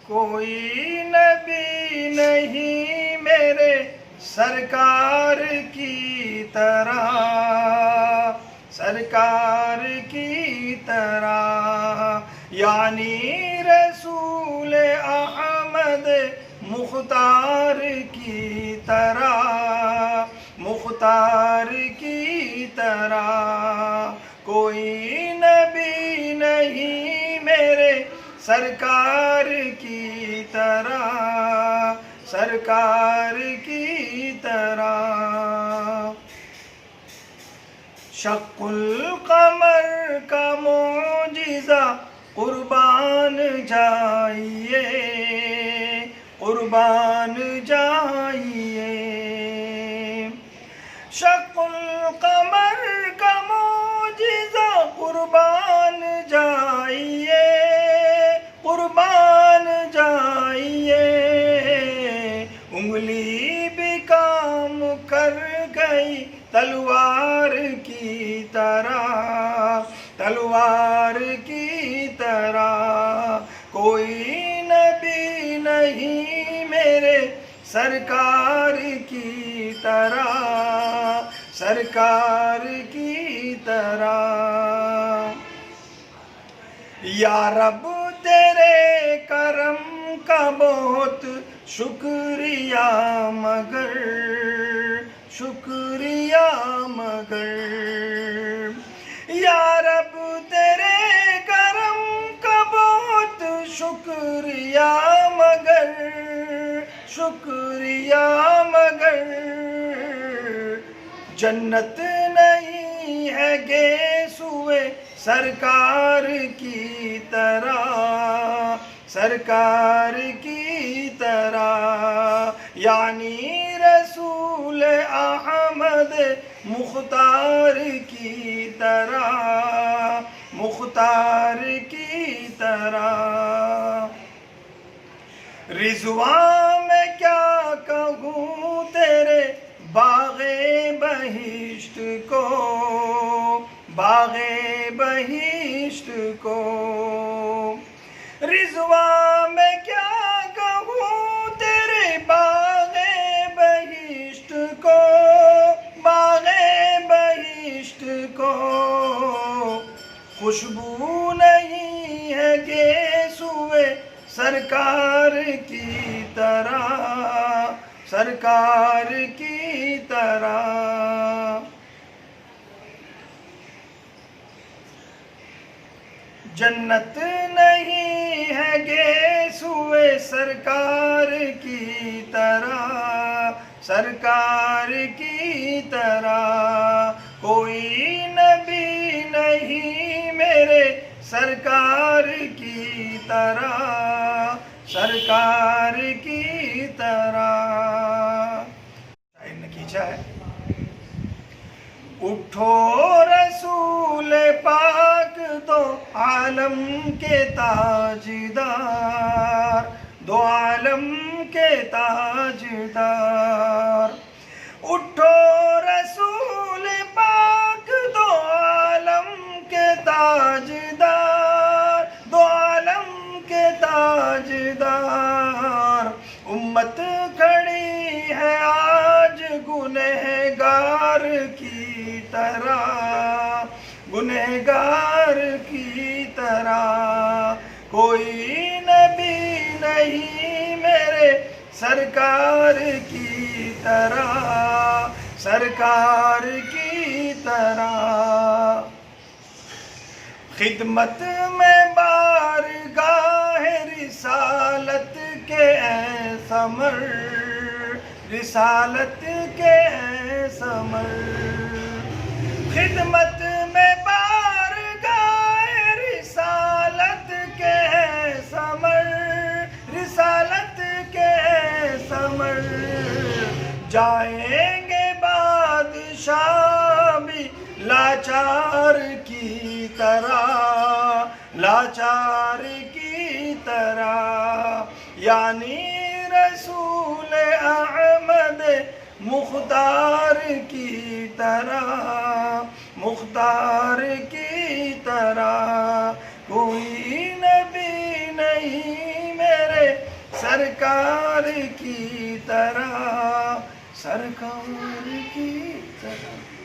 کوئی نبی نہیں میرے سرکار کی طرح، سرکار کی طرح، یعنی رسول احمد مختار کی طرح، مختار کی طرح، کوئی نبی نہیں میرے سرکار کی طرح، سرکار کی طرح۔ شق القمر کا معجزہ قربان جائیے، قربان جائیے، شق القمر کا معجزہ قربان جائیے، قربان جائیے، انگلی بھی کام کر گئی تلوار کی طرح، تلوار کی طرح، کوئی نبی نہیں میرے سرکار کی طرح، سرکار کی طرح۔ یا رب تیرے کرم کا بہت شکریہ مگر، شکریہ مگر، یا رب تیرے کرم کا بہت شکریہ مگر، شکریہ مگر، جنت نہیں ہے گیسوئے سرکار کی طرح، سرکار کی طرح، یعنی رسول احمد مختار کی طرح، مختار کی طرح۔ رضوان میں کیا کہوں تیرے باغ بہشت کو، باغ بہشت کو، رضوان میں کیا کہوں تیرے باغ بہشت کو، باغ بہشت کو، خوشبو نہیں ہے گیسوئے سرکار کی طرح، سرکار کی طرح۔ جنت نہیں ہے گیسوئے سرکار کی طرح، سرکار کی طرح، کوئی نبی نہیں میرے سرکار کی طرح، سرکار کی طرح۔ شاعر نے کھینچا ہے، اٹھو رسول پاک دو عالم کے تاجدار، دو عالم کے تاجدار، اٹھو رسول پاک دو عالم کے تاجدار، دو عالم کے تاجدار، امت کھڑی ہے آج گنہگار کی طرح، گنہگار کی طرح، کوئی نبی نہیں میرے سرکار کی طرح، سرکار کی طرح۔ خدمت میں بارگاہ رسالت کے اے ثمر، رسالت کے اے ثمر، خدمت میں بارگاہ رسالت کے اے ثمر، رسالت کے اے ثمر، جائیں گے بادشاہ بھی لاچار کی طرح، لاچار کی طرح، یعنی رسول احمد مختار کی طرح، مختار کی طرح، کوئی نبی نہیں میرے سرکار کی طرح، سرکار کی طرح.